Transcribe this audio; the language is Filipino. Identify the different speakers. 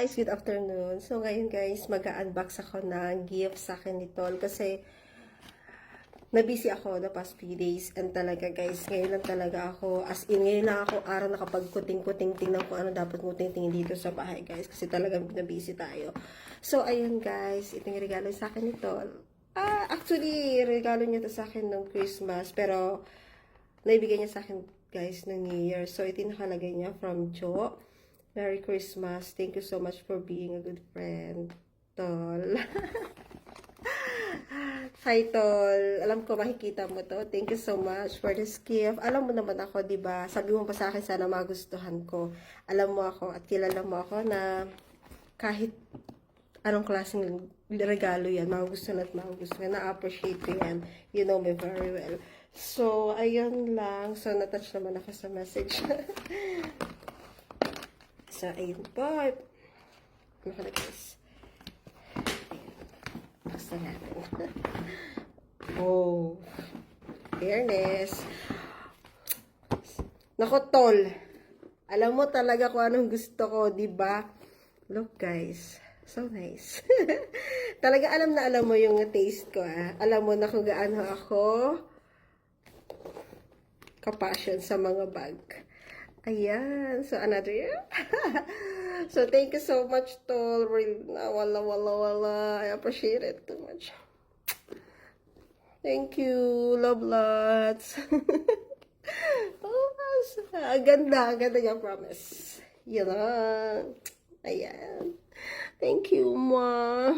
Speaker 1: guys, good afternoon. So ngayon guys, mag-unbox ako ng gift sa akin ni Tol kasi na-busy ako the past few days and talaga guys, ngayon lang talaga ako, as in ngayon lang ako araw nakapag-kuting-kuting tingnan ko ano dapat kuting-tingin dito sa bahay guys kasi talagang na-busy tayo. So ayun guys, ito yung regalo sa akin ni Tol. Actually, regalo niya to sa akin ng Christmas pero naibigay niya sa akin guys ng New Year. So ito yung nakalagay niya from Jo. Merry Christmas. Thank you so much for being a good friend, Tol. Hi, Tol. Alam ko makikita mo to. Thank you so much for this gift. Alam mo naman ako, di ba? Sabi mo pa sa akin, sana magustuhan ko. Alam mo ako at kilala mo ako na kahit anong klaseng regalo yan, magugustuhan at magugustuhan. Na-appreciate ko yan. You know me very well. So, ayun lang. So, natouch naman ako sa message. So, ayun po. Ano ka na guys? Basta natin. Oh. Fairness. Nako, Tol. Alam mo talaga kung anong gusto ko, diba? Look, guys. So nice. Talaga alam na alam mo yung taste ko, Alam mo na kung gaano ako kapasyon sa mga bag. Ayan. So, another year. So, thank you so much, Tol. Really, wala. I appreciate it too much. Thank you. Love lots. Oh, ang ganda niya, promise. Yun lang. Ayan. Thank you, Ma.